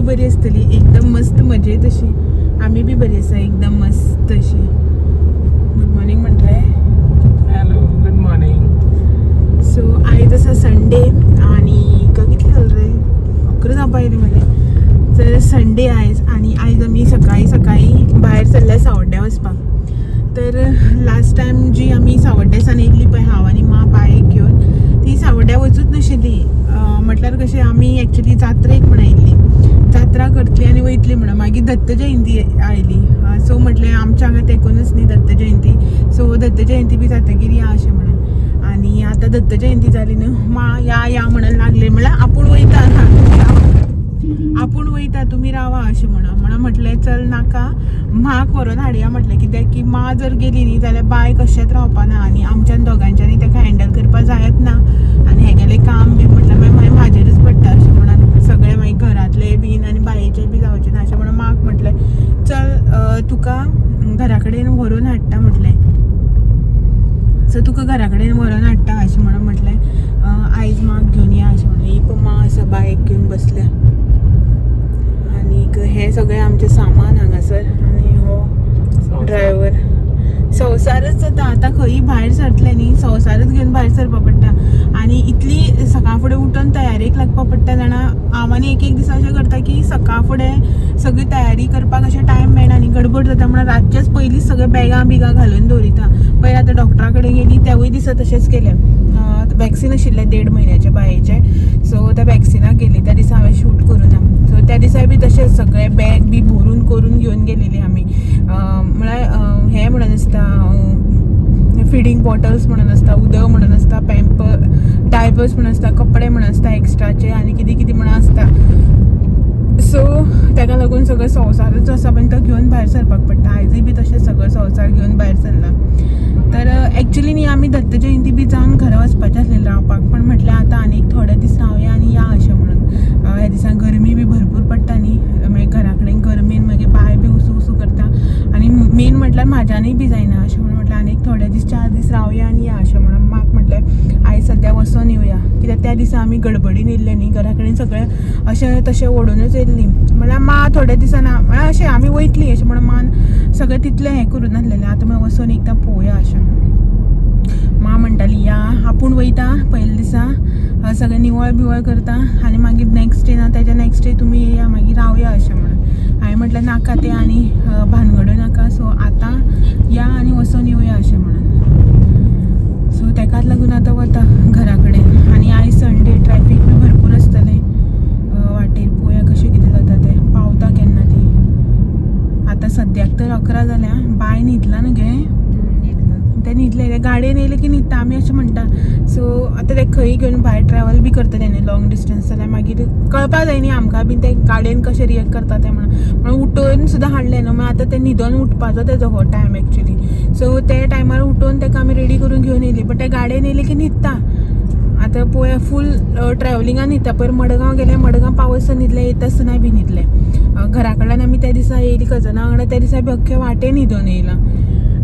बरी असतली एकदम मस्त मजेत अशी. आम्ही बी बरी आसा एकदम मस्त अशी. गुड मॉर्निंग म्हटलंय. Hello good morning. सो आज असा संडे आणि किती चालू रे 11 जावपा येयली मरे. तर संडे आयज आणि आयज आमी सकाळी भायर सरल्या सावड्ड्या वचपाक. तर लास्ट टायम जी आमी सावड्ड्यासान येयल्ली पळय हांव आनी मा बायक घेवन ती सावड्ड्या वचूच नाशिल्ली. म्हटल्यार कशें आमी एक्चुअली जात्रेक म्हण आयिल्ली. जात्रा करतली आनी वयतली म्हणून. मागीर दत्त जयंती आयली. सो म्हटलें आमच्या हांगा तेंकूनच न्ही दत्त जयंती. सो दत्त जयंती बी जातकीर या अशें म्हणून. आनी आतां दत्त जयंती जाली न्हू. मा या म्हणून लागले. म्हळ्यार आपूण वयता तुमी रावा अशें म्हणून म्हटलें चल नाका म्हाक व्हरोन हाडया म्हटलें. कित्याक की मा जर गेली न्ही जाल्यार बाय कशेंच रावपाना आनी आमच्यान दोगांच्यांनी ताका हँडल करपा जायत ना. आनी हे गेलें काम बी म्हटल्यार मागीर म्हाजेरूच पडटा अशें म्हणून. सगळे मागीर घरातले बीन आनी बायेचे बी जावचें ना अशें म्हणून माक म्हटलें चल तुका घरा कडेन व्हरून हाडटा म्हटलें. सो तुका घरा कडेन व्हरून हाडटा अशें म्हणून म्हटलें आयज माक घेवन या अशें म्हणून. ही मा आसा बायक घेवन बसल्या. आनीक हे सगळें आमचें सामान हांगासर. आनी हो ड्रायव्हर. संवसारच जाता आतां खंयी भायर सरतले न्ही संवसारच घेवन भायर सरपा पडटा. आनी इतली सकाळ फुडें उठून तयारेक लागपा पडटा जाणा. हांव आनी एक दीस अशें करता की सकाळ फुडें सगळी तयारी करपाक अशें टायम मेळना न्ही गडबड जाता म्हणून रातचेच पयलींच सगळें बॅगां बिगां घालून दवरिता. पयर आतां डॉक्टरा कडेन गेली त्यावूय दिसा तशेंच केलें. वॅक्सिन आशिल्लें 1.5 म्हयन्याचे बायेचें. सो त्या वॅक्सिनाक गेली त्या दिसा हांवें शूट करूं ना. सो त्या दिसा बी तशेंच सगळें बॅग बी भरून करून घेवन गेलेली आमी. म्हळ्यार हें म्हणून आसता फिडींग बॉटल्स म्हणून आसता, उदक म्हणून आसता, डायपर्स म्हणून आसता, कपडे म्हणून आसता एक्स्ट्राचे आनी कितें कितें म्हणून आसता. सो ताका लागून सगळो संवसारच आसा पण तो घेवन भायर सरपाक पडटा. आयजूय बी तशेंच सगळो संवसार घेवन भायर सरला. तर एक्चुअली न्ही आमी दत्त जयंती बी जावन घरा वचपाचें आसलें रावपाक. पण म्हटलें आतां आनी थोडे दीस रावया आनी या अशें म्हणून. ह्या दिसांक गरमी बी भरपूर पडटा न्ही. मागीर घरा कडेन गरमेन मागीर बाय बी उसू करता. आनी मेन म्हटल्यार म्हाज्यानूय बी जायना अशें म्हणून म्हटलें आनी थोडे दीस 4 दीस रावया आनी या अशें म्हणून. म्हाक म्हटलें आयज सद्या वचोन येवया. कित्याक त्या दिसा आमी गडबडीन येयल्ले न्ही घरा कडेन सगळें अशें तशें ओडूनच येयल्लीं. म्हळ्यार मा थोड्या दिसान म्हळ्यार अशें आमी वयतलीं अशें म्हणून मान सगळें तितलें हें करून नासलेलें. आतां मागीर वचोन एकदां पळोवया अशें. मा म्हणटाली या आपूण वयता पयले दिसा सगळें निवळ बिवळ करता आनी मागीर नेक्स्ट डे ना तेच्या नेक्स्ट डे तुमी येया मागीर रावया अशें म्हणून. हांवें म्हटलें नाका तें आनी भानगड्यो नाका. सो आतां या आनी वचोन येवया अशें म्हणून. सो तेकाच लागून आतां वता घरा कडेन. आनी आयज संडे ट्रॅफीक बी भरपूर आसतलें वाटेर. पळोवया कशें कितें जाता तें पावता केन्ना ती. आतां सद्याक तर 11 जाल्या. बाय न्हिदला न्हू गे. ते न्हिदले गाडयेन येयले की न्हिदता आमी अशें म्हणटा. सो आतां ते खंयी घेवन भायर ट्रॅवल बी करतले न्ही लॉंग डिस्टन्स जाल्यार मागीर कळपा जाय न्ही आमकां बी ते गाडयेन कशें रिएक्ट करता तें म्हणून उठोवन सुद्दां हाडलें न्हू. मागीर आतां तें न्हिदोन उठपाचो तेजो हो टायम एक्चुली. सो ते टायमार उठोवन ताका आमी रेडी करून घेवन येयली. बट ते गाडयेन येयले की न्हिदता. आतां पळोवया फूल ट्रॅवलिंगान न्हिदता. पयर मडगांव गेलें मडगांव पावस न्हिदलें येता आसतना बी न्हिदलें. घरा कडल्यान आमी त्या दिसा येयली कजना वांगडा त्या दिसा बी अख्खे वाटेन न्हिदोन येयला.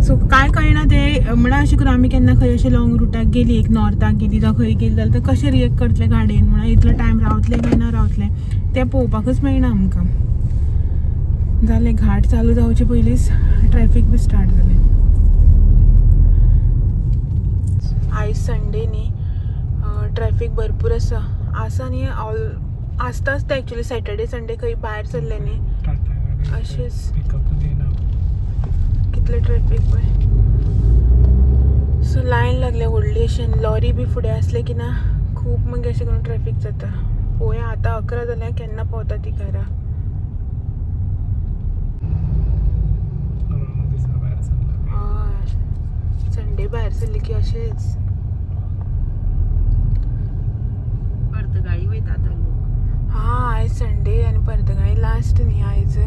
सो काय कळना ते म्हळ्यार अशें करून आमी केन्ना खंय अशें लॉंग रुटाक गेली एक नॉर्थाक गेली जावं खंय गेली जाल्यार ते कशें रिएक्ट करतले गाडयेन म्हळ्यार इतलो टायम रावतले काय ना रावतले तें पळोवपाकूच मेळना आमकां. जालें घाट चालू जावचे पयलींच ट्रॅफीक बी स्टार्ट जालें. आयज संडे न्ही ट्रॅफीक भरपूर आसा न्ही आसताच ते एक्चुली सॅटर्डे संडे खंय भायर सरले न्ही अशेंच कितले ट्रॅफीक पळय. सो लायन लागल्या व्हडली अशें लॉरी बी फुडें आसले की ना खूब मागीर अशें करून ट्रॅफीक जाता. पळोवया आतां 11 जाल्यार केन्ना पावता ती घरा. हय संडे भायर सरली की अशेंच. परतगाळी वयता लोक. हां आयज संडे आनी परतगाळी लास्ट न्ही आयज.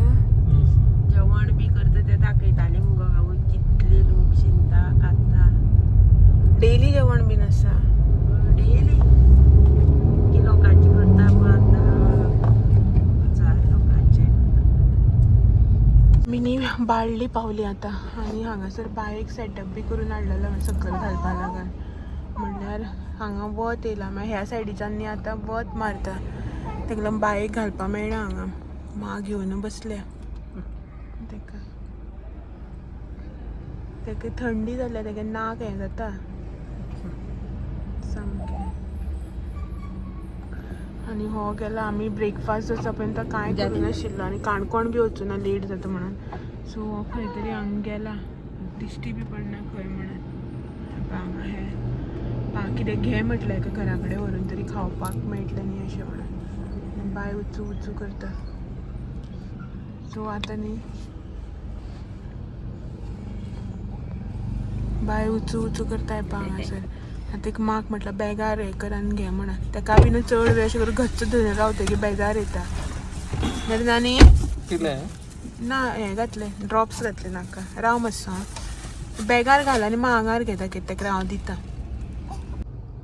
जेवण बी करता ते दाखयताले मुगो हांव कितले लोक शिंता खाता. डेली जेवण बीन आसा. डेली कितली लोकांची करता पण 1000 लोकांचे. मिनी बाळ्ळी पावली आतां आनी हांगासर बायक सेटअप बी करून हाडलेलो सकयल घालपा लागून. म्हणल्यार हांगा वत येयला मागीर ह्या सायडीच्यान न्ही आतां वत मारता ताका लागून बायक घालपा मेळना हांगा. मा घेऊन बसल्या तेका थंडी जाल्या तेका नाक हें जाता सामकें. आनी हो गेला आमी ब्रेकफास्ट आसा पर्यंत कांय करूं नाशिल्लो आनी काणकोण बी वचूं ना लेट जाता म्हणून. सो हो खंय तरी हांगा गेला दिश्टी बी पडना खंय म्हणून. हांगा हे कितें घे म्हटलें एका घरा कडेन व्हरून तरी खावपाक मेळटलें न्ही अशें म्हणून. बाय उचू उचू करता. सो आतां न्ही बाय उचू उचू करता येवपा हांगासर. आतां एक माक म्हटलं बेगार हें कर आनी घे म्हणून. ताका बी न्हू चड वेळ अशें करून घच्च धरून रावतकीर बेजार येता. नाल्यार नानी ना हें घातलें ड्रॉप्स घातले नाका राव मातसो हां. बेगार घाल आनी आंगार घेता कितें ताका हांव दिता.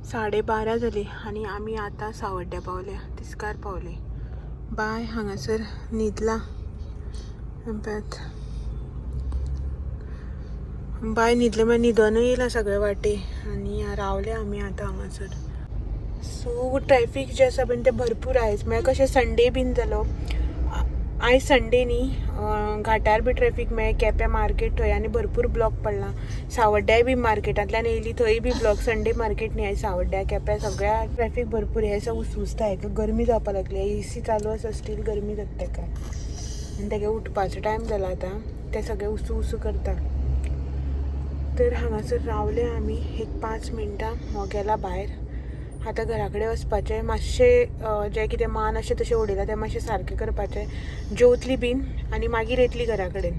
12:30 जाली आनी आमी आतां सावड्ड्या पावल्या तिस्कार पावली. बाय हांगासर न्हिदला बाय न्हिदले म्हळ्यार न्हिदोनूय येयला सगळे वाटे आनी रावले आमी आतां हांगासर. सो ट्रॅफीक जे आसा पळय तें भरपूर आयज म्हळ्यार कशें संडे बीन जालो. आयज संडे न्ही घाटार बी ट्रॅफीक मेळ्ळें केप्यां मार्केट थंय आनी भरपूर ब्लॉक पडला. सावड्ड्याय बी मार्केटांतल्यान येयली थंय बी ब्लॉक. संडे मार्केट न्ही आयज सावड्ड्या केप्यां सगळ्या ट्रॅफीक भरपूर. हें असो उसुसता हेका गरमी जावपा लागली. AC चालू आसा स्टील गरमी जाता ताका आनी तेगे उठपाचो टायम जाला आतां. ते सगळे उसू उसू करता. तर हांगासर रावले आमी एक 5 मिनटां. हो गेला भायर. आतां घरा कडेन वचपाचें. मातशें जें कितें मान अशें तशें उडयला तें मातशें सारकें करपाचें. जेवतली बीन आनी मागीर येतली घरा कडेन.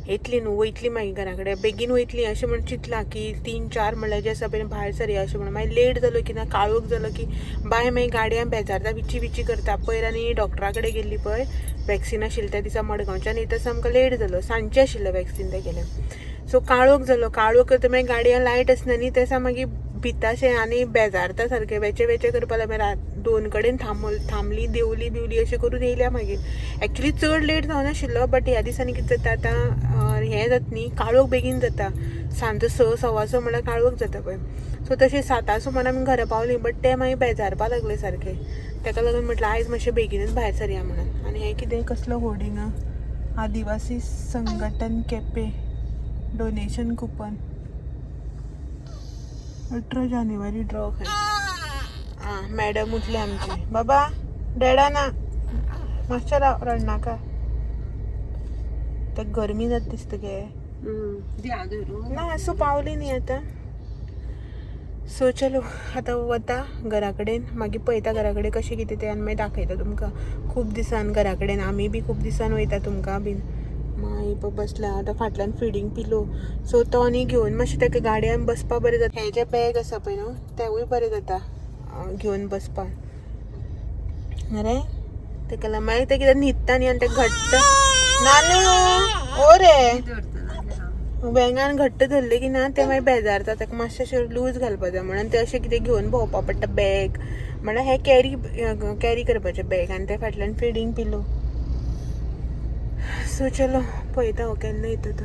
येतली न्हू वयतली मागीर घरा कडेन बेगीन वयतली अशें म्हण चिंतलां की 3-4 म्हणल्यार जें आसा पळय भायर सरया अशें म्हणून. मागीर लेट जालो की ना काळोख जालो की बाय मागीर गाडयांक बेजारता विची विची करता. पयर आनी डॉक्टरा कडेन गेल्ली पळय वॅक्सीन आशिल्लें त्या दिसा मडगांवच्यान येता सामको लेट जालो. सांजचें आशिल्लें वॅक्सीन तें गेलें. सो काळोख जालो. काळोख करता मागीर गाडयांक लायट आसना न्ही तें मागीर भिताशें आनी बेजारता सारकें. वेचे वेचे करपा लागलें. 2 कडेन थांबली देवली बिवली अशें करून येयल्या मागीर. एक्चुली चड लेट जावनाशिल्लो बट ह्या दिसांनी कितें जाता आतां हें जाता न्ही काळोख बेगीन जाता. सांजचो 6-6 म्हणल्यार काळोख जाता पळय. सो तशें 7 सुमार आमी घरा पावलीं बट ते मागीर बेजारपा लागले सारकें. ताका लागून म्हटलें आयज मातशें बेगीनच भायर सरया म्हणून. आनी हें कितें कसलो होर्डिंग आदिवासी संघटन केपें डोनेशन कुपन 18 जानेवारी ड्रॉ खंय. आं मॅडम उठले आमचे. बाबा डॅडा ना मातशें राव रडनाका. ते गरमी जाता दिसता गे ना. असो पावली न्ही आतां. सो चलो आतां वता घरा कडेन. मागीर पळयता घरा कडेन कशें कितें तें आनी मागीर दाखयता तुमकां. खूब दिसान घरा कडेन आमी बी खूब दिसान वयता तुमकां बीन. मागीर पळय बसल्या आतां फाटल्यान फिडींग पिलो. सो तो न्ही घेवन मातशें ताका गाडयांत बसपा बरें जाता. हें जें बॅग आसा पळय न्हू तेवूय बरें जाता घेवन बसपाक रे. ताका लागून मागीर तें कितें न्हिदता न्ही आनी तें घट्ट नानू ओ रे बँगान घट्ट धरलें की ना तें मागीर बेजारता. ताका मातशें अशें लूज घालपा जाय म्हणून तें अशें कितें घेवन भोंवपा पडटा. बॅग म्हणल्यार हें कॅरी करपाचें बॅग आनी तें फाटल्यान फिडींग पिलो. सो चलो पळयता हो केन्ना येता तो.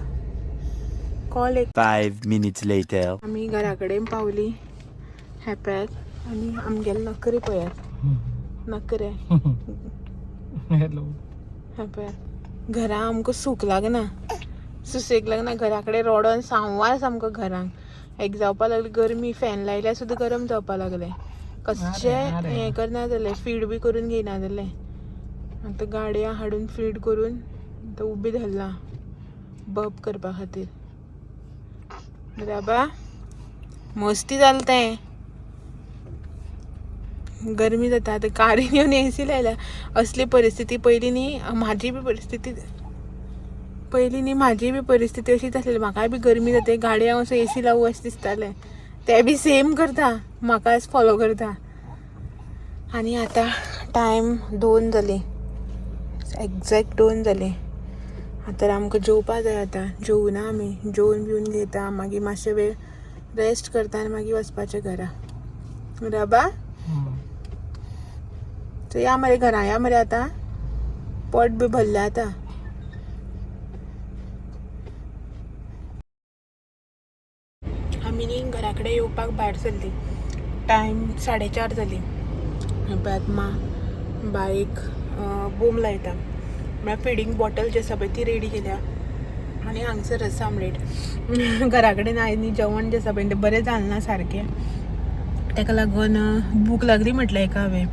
कॉल एक 5 minutes later. आमी घरा कडेन पावली हेप्याक आनी आमगेले नखरे पळयात. नखरे हॅलो हेप्याक घरा आमकां सूख लागना सुसेग लागना. घरा कडेन रडोन सांवार सामको घरांक एक जावपा लागली. गरमी फॅन लायल्यार सुद्दां गरम जावपा लागलें. कशें हें करना जालें फीड बी करून घेयना जालें. आतां गाडयां हाडून फीड करून आतां उबी धरला बब करपा खातीर. बाबा मस्ती जालें तें. गरमी जाता आतां कारीन येवन AC लायल्या. असली परिस्थिती पयलीं न्ही म्हाजी बी परिस्थिती अशीच आसलेली. म्हाकाय बी गरमी जाता गाडयांक असो AC लावूं अशें दिसतालें. ते बी सेम करता म्हाकाच फॉलो करता. आनी आतां टायम 2 जाली एग्जॅक्ट 2 जाली. आतां आमकां जेवपा जाय. आतां जेवना आमी जेवन बिवन घेता मागीर मातशें वेळ रेस्ट करता आनी मागीर वचपाचें घरा. राबा सो या मरे घरा या मरे. आतां पोट बी भरलें आतां. आमी न्ही घरा कडेन येवपाक भायर सरली. टायम 4:30 जाली. मा बायक बोम लायता म्हळ्यार फिडींग बॉटल जी आसा पळय ती रेडी केल्या आनी हांगसर रस आमलेट घरा कडेन आयज जेवण जें आसा पळय तें बरें जालें ना सारकें ताका लागून भूक लागली म्हटलें एका हांवें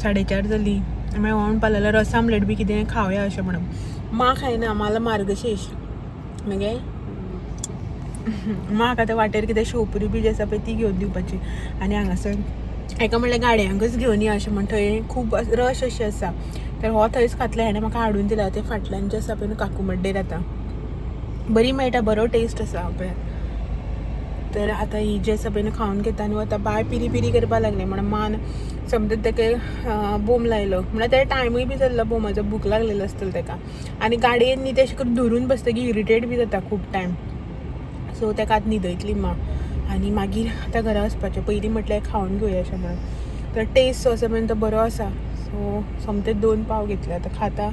4:30 जाली मागीर हो म्हणपा लागलो रस आमलेट बी कितें खावया अशें म्हणून मा खायना माला मार्गशीश मागीर म्हाक आतां वाटेर कितें शेवपुरी बी जी आसा पळय ती घेवन दिवपाची आनी हांगासर एका म्हणल्यार गाडयांकच घेवन या अशें म्हण थंय खूब रश अशी आसा तर हो थंयच खातले हेणें म्हाका हाडून दिला ते फाटल्यान जे आसा पळय काकुमड्डेर आतां बरी मेळटा बरो टेस्ट आसा पळय तर आतां ही जी आसा पळय खावन घेता आनी आतां बाय पिरी पिरी करपा लागलें म्हणून मान समजा ताका बोम लायलो म्हणल्यार तेका टायमूय बी जाल्लो बोमाचो भूक लागलेलो आसतलो ताका आनी गाडयेन न्ही तें अशें करून धरून बसतकीर इरिटेट बी जाता खूब टायम सो ताका आतां न्हिदयतली मा आनी मागीर आतां घरा वचपाचें पयलीं म्हटल्यार खावन घेवया अशें म्हणून तर टेस्ट जो आसा पळय तो बरो आसा सो सोमते 2 पाव घेतले आतां खाता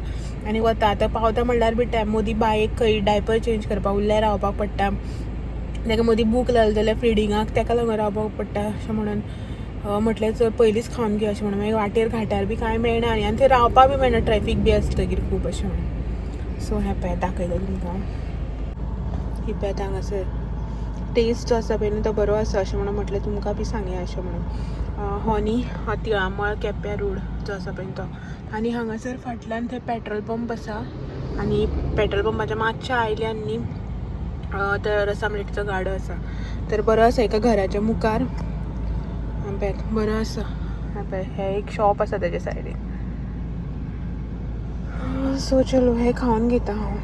आनी वता आतां पावता म्हणल्यार बी टायम मदीं बायेक खंय डायपर चेंज करपाक उरल्यार रावपाक पडटा ताका मदीं भूक लागली जाल्यार फिडिंगाक ताका लागून रावपाक पडटा अशें म्हणून म्हटल्यार चल पयलींच खावन घे अशें म्हणून मागीर वाटेर घाटार बी कांय मेळना आनी थंय रावपाक बी मेळना ट्रॅफीक बी आसतकीर खूब अशें म्हणून सो हें पळय दाखयता तुमकां ही पळय हांगासर टेस्ट जो आसा पळय तो बरो आसा अशें म्हणून म्हटलें तुमकां बी सांगया अशें म्हणून हो न्ही हा तिळामळ केप्यां रोड जो आसा पळय तो आनी हांगासर फाटल्यान थंय पेट्रोल पंप आसा आनी पेट्रोल पंपाच्या मातशा आयल्यान न्ही तर रस आमलेटचो गाडो आसा तर बरो आसा एका घराच्या मुखार पळय बरो आसा पळय हें एक शॉप आसा तेज्या सायडीन सो चलो हें खावन घेता हांव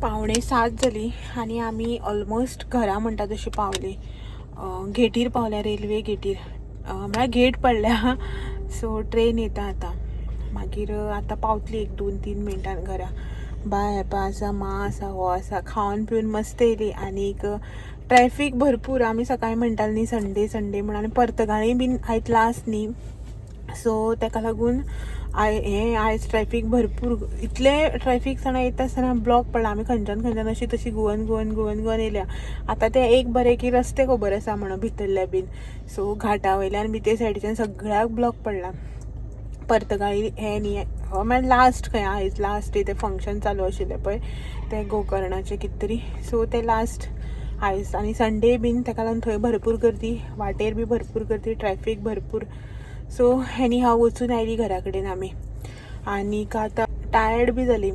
पावणे 7 जाली आनी आमी ऑलमोस्ट घरा म्हणटा तशी पावली गेटीर पावल्या रेल्वे गेटीर म्हळ्यार गेट पडल्या सो ट्रेन येता आतां मागीर आतां पावतली 1-2-3 मिनटान घरा बाय हेपा आसा मा आसा हो आसा खावन पिवन मस्त येयली आनीक ट्रॅफीक भरपूर आमी सकाळीं म्हणटाली न्ही संडे म्हणून आनी पर्तगाळी बीन आयज लास्ट न्ही सो ताका लागून आयज ट्रॅफीक भरपूर इतले ट्रॅफीक जाणां येता आसतना ब्लॉक पडला आमी खंयच्यान अशी तशी घुवन येयल्या आतां ते एक बरें की रस्ते खबर आसा म्हणून भितरले बीन सो घाटा वयल्यान बी ते सायडीच्यान सगळ्याक ब्लॉक पडला पर्तगाळी हें न्ही म्हळ्यार लास्ट खंय आयज लास्ट ते फंक्शन चालू आशिल्लें पळय ते गोकर्णाचें कितें तरी सो ते लास्ट आयज आनी संडे बीन ताका लागून थंय भरपूर गर्दी वाटेर बी भरपूर गर्दी ट्रॅफीक भरपूर सो हेनी हांव वचून आयली घरा कडेन आमी आनीक आतां टायर्ड बी जाली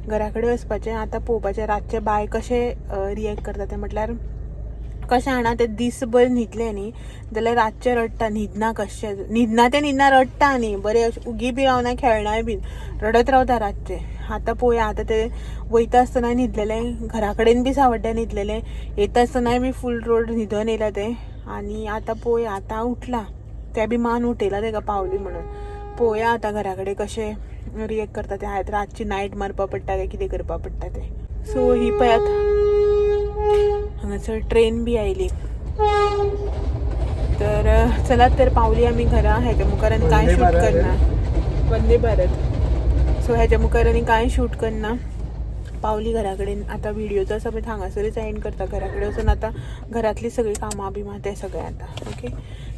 घरा कडेन वचपाचें आतां पळोवपाचें रातचें बाय कशें रिएक्ट करता तें म्हटल्यार कशें जाणा तें दीसभर न्हिदलें न्ही जाल्यार रातचें रडटा न्हिदना कशें न्हिदना रडटा न्ही बरें अशें उगी बी रावना खेळनाय बीन रडत रावता रातचें आतां पळोवया आतां तें वयता आसतना न्हिदलेलें घरा कडेन बी सावड्ड्या न्हिदलेलें येता आसतनाय बी फूल रोड न्हिदोन येयला तें आनी आतां पळोवया आतां उठला ते बी मान उठयला ताका पावली म्हणून पळोवया आतां घरा कडेन कशें रिएक्ट करता तें आयज रातची नायट मारपा पडटा काय कितें करपा पडटा तें सो ही पळयात हांगासर ट्रेन बी आयली तर चलात तर पावली आमी घरा हेच्या मुखार आनी कांय शूट करना वंदे भारत सो हेच्या मुखार आनी कांय शूट करना पावली घरा कडेन आतां व्हिडिओचो आसा पळय हांगासरच एंड करता घरा कडेन वचून आतां घरांतली सगळीं कामां बिमां तें सगळें आतां ओके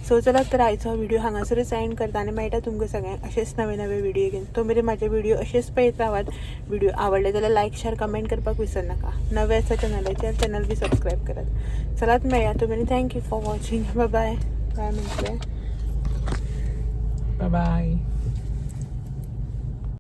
सो चलात तर आयचो व्हिडिओ हांगासरच एंड करता आनी मेळटा तुमकां सगळ्यांक अशेंच नवे व्हिडिओ घेवन तो मेरेन म्हाजे व्हिडिओ अशेंच पळयत रावात व्हिडिओ आवडले जाल्यार लायक शेअर कमेंट करपाक विसरनाका नवे आसा चॅनल बी सबस्क्रायब करात चलात मेळया तो मेरेन thank you for watching bye bye म्हणटलें बाय बाय